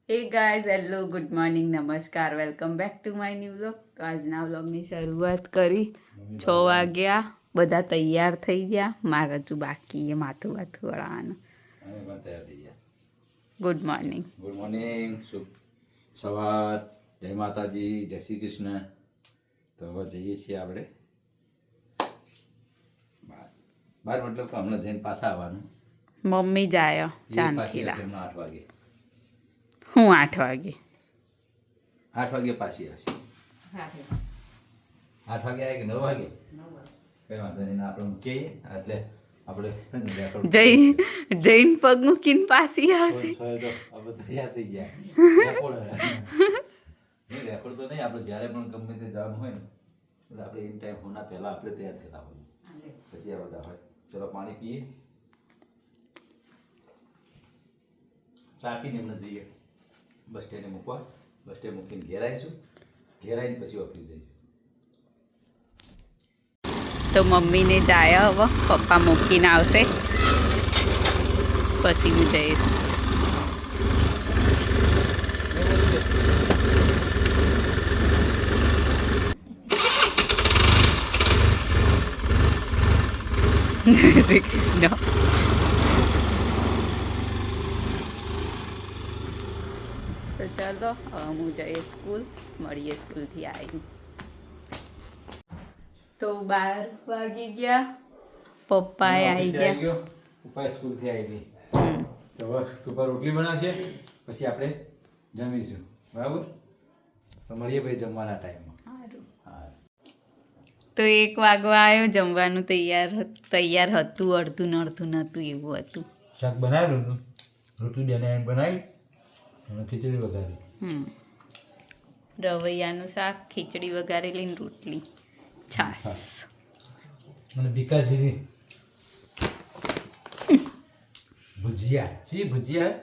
હે guys hello good morning નમસ્કાર welcome back to my new vlog. તો આજના વ્લોગની શરૂઆત કરી 6 વાગ્યા, બધા તૈયાર થઈ ગયા. મારે હજુ બાકી એ માથું વળાવવાનું. અમે પણ તૈયાર થઈ ગયા. Good morning. ગુડ મોર્નિંગ, શુભ સવાર, જય માતાજી, જય શ્રી કૃષ્ણ. તો હવે જઈએ છીએ આપણે બહાર મતલબ કે હમણાં જઈને પાછા આવવાનું. મમ્મી જાય એ પાછી ચાંદખીલા. હમણાં 8 વાગે. હું 8 વાગે. 8 વાગે પાછી આવશે. 8 વાગે આવે કે 9 વાગે? કઈ વાંધો નહીં, આપણે મૂકીએ એટલે આપણે જૈન પગ મૂકીને પાછી આવશે. આપણે તૈયાર થઈ ગયા. રેકોર્ડ તો નહીં, આપણે જ્યારે પણ ગમે તે જવાનું હોય ને એટલે આપણે એમ ટાઈમ હોના પહેલા આપણે તૈયાર થયેલા હોય, પછી આ બધા હોય. ચલો પાણી પીએ, ચા પીને એમને જઈએ બસ સ્ટેન્ડે મૂકવા. બસ સ્ટેન્ડ મૂકીને ઘેર આવીશું, ઘેર આવીને પછી ઓફિસ જઈએ. તો મમ્મીને જાય હવે, પપ્પા મૂકીને આવશે પછી હું જઈશ. જય શ્રી કૃષ્ણ. તો ચાલો હું જઈએ સ્કૂલ, મળીએ સ્કૂલથી આવી. તો 12 વાગી ગયા, પપ્પાએ આવી ગયા. પપ્પા સ્કૂલથી આવી ગઈ. તો હવે પપ્પા રોટલી બનાવશે, પછી આપણે જમીશું. બરાબર? તો મળીએ ભાઈ જમવાના ટાઈમમાં. સારું. હા. તો 1 વાગવા આવ્યો, જમવાનું તૈયાર હતું, અડધું ને અડધું નહોતું એવું હતું. શાક બનાવેલું, રોટલી બનાવી અને ખીચડી વઘારી. રવૈયાનું શાક, ખીચડી વઘારેલી ને રોટલી, છાસ. મને બીકાજીની ભુજિયા. શી ભુજિયા?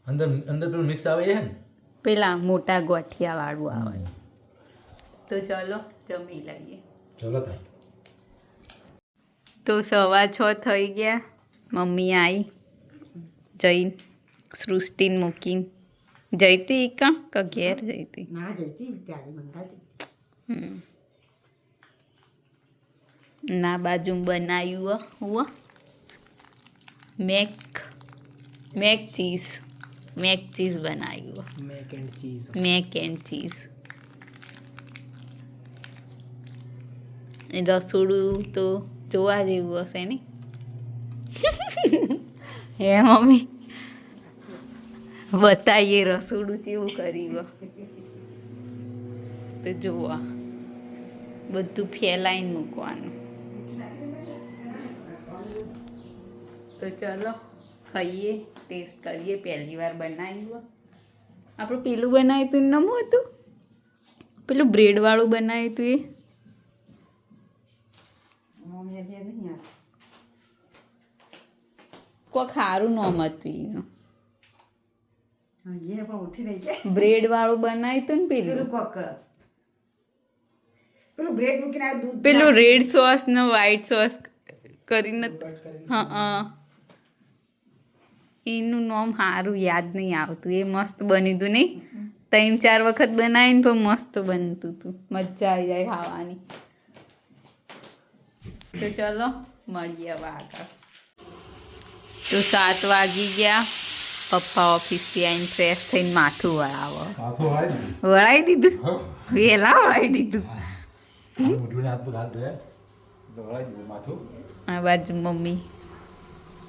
અંદર પેલું મિક્સ આવે છે ને, પેલા મોટા ગોઠિયા વાળું આવે. તો ચલો જમી લઈએ. ચલો થાય. તો 6:15 થઈ ગયા, મમ્મી આવી જઈને સૃષ્ટિને મૂકીને. જઈતી કા ઘેર જઈતી? ના જતી ગાડી મંગાવી. ના બાજુ બનાવ્યું હુઆ મેક ચીઝ બનાવ્યું. Make and cheese. રસોડું તો જોવા જેવું હશે ને? હે મમ્મી, બતાવીએ રસોડું કેવું કર્યું. તો જોવા બધું ફેલાઈને મૂકવાનું. તો ચલો ખાઈએ, ટેસ્ટ કરીએ. પહેલી વાર બનાવ્યું. આપણે પેલું બનાવ્યું હતું નમું હતું, પેલું બ્રેડવાળું બનાવ્યું હતું એ. કોઈક સારું નામ હતું એનું. બ્રેડ વાળું બનાવ્યું હતું ને પેલું રેડ સોસ ને વ્હાઈટ સોસ કરીને. હા, એનું નામ સારું યાદ નહીં આવતું. એ મસ્ત બન્યું હતું નહીં? 3-4 વખત બનાવીને પણ મસ્ત બનતું હતું. મજા આવી જાય ખાવાની. તો ચલો મળીએ હવે આગળ. તો 7 વાગી ગયા, પપ્પા ઓફિસથી આવીને ફ્રેશ થઈને માથું વળાવી દીધું. વહેલા વળાવી દીધું. આ બાજુ મમ્મી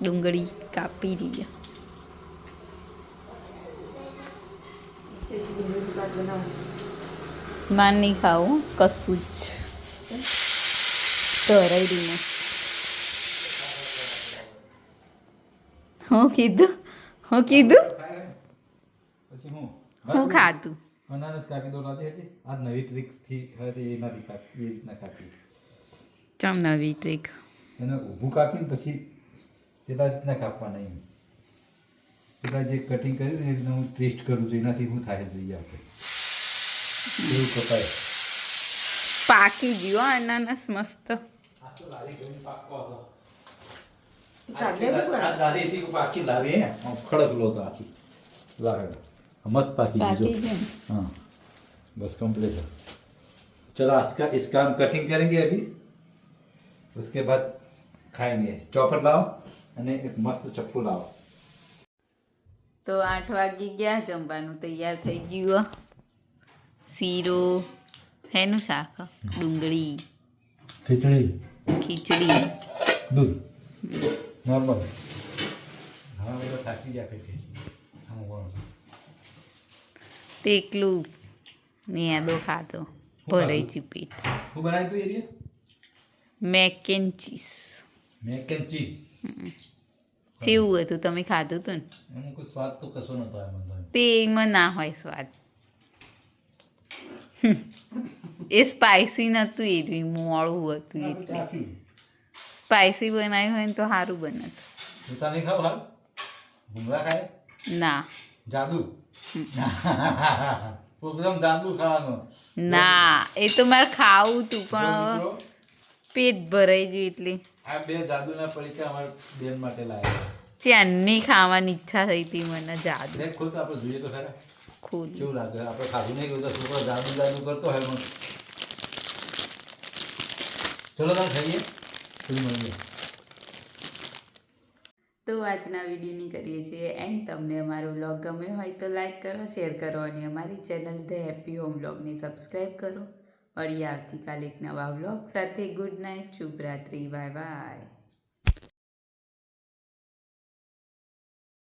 ડુંગળી કાપી રહી. માન નહીં ખાવું કશું જ. ધરાઈ દઈને હું કીધું પછી હું ખાધું. અનાનસ કાપી દો. આજ નવી ટ્રીક થી હતી, એ નથી કાપી, એ રીતના કાપી. ચમ નવી ટ્રીક? એને ઊભું કાપીને પછી પેલા રીતના કાપવા નહીં. પેલા જે કટિંગ કર્યું ને એ રીતના હું ટેસ્ટ કરું છું, એનાથી શું થાય જોઈએ આપણે એવું કપાય. પાકી ગયો અનાનસ મસ્ત. આખી લારી પાકી લારી ખડકલો હતો આખી. लाओ मस्त पाकी પાકી जो ગયું हाँ बस कंप्लीट है चलो इसका हम कटिंग करेंगे अभी उसके बाद खाएंगे चॉपर लाओ અને એક મસ્ત ચપ્પુ લાવો તો 8 વાગી ગયા જમવાનું તૈયાર થઈ ગયું શીરો હેનું શાક ડુંગળી ખીચડી ખીચડી દૂધ નોર્મલ હા બધા થાકી ગયા કઈ હા તે એકલું નેદો ખાતો ભરાઈ ગયું પેટ હું બનાવી તું area make and cheese make and cheese કેવું હતું તમે ખાધું હતું ને એનું કોઈ સ્વાદ તો કશો નતો એમાં તે એમાં ના હોય સ્વાદ એ સ્પાઇસી નહોતું એવી મોડું હતું એટલે સ્પાઇસી બનાવ્યું હોય ને તો સારું બનત જૂતા નહીં ખાવ હાલ ભૂંગળા ખાય ના જાદુ પ્રોગ્રામ જાદુ ખાવાનો ના એ તો મારે ખાવું હતું પણ હવે પેટ ભરાઈ ગયું એટલે આ બે જાદુના પડીકા અમારા બેન માટે લાવ્યા ચાંદની ખાવાની ઈચ્છા થઈ હતી મને જાદુ દેખ ખોલ તો આપણે જોઈએ તો ખરા ખોલ કેવું લાગે આપણે ખાધું નહીં ગયું તો છોકરો જાદુ જાદુ કરતો હોય પણ ચલો તમે ખાઈએ પછી મળીએ તો આજના વિડીયોની કરીએ છીએ એન્ડ તમને અમારો વ્લોગ ગમ્યો હોય તો લાઈક કરો શેર કરો અને અમારી ચેનલ ધ હેપી હોમ વ્લોગને સબસ્ક્રાઈબ કરો મળીએ આવતીકાલે એક નવા વ્લોગ સાથે ગુડ નાઇટ શુભરાત્રી બાય બાય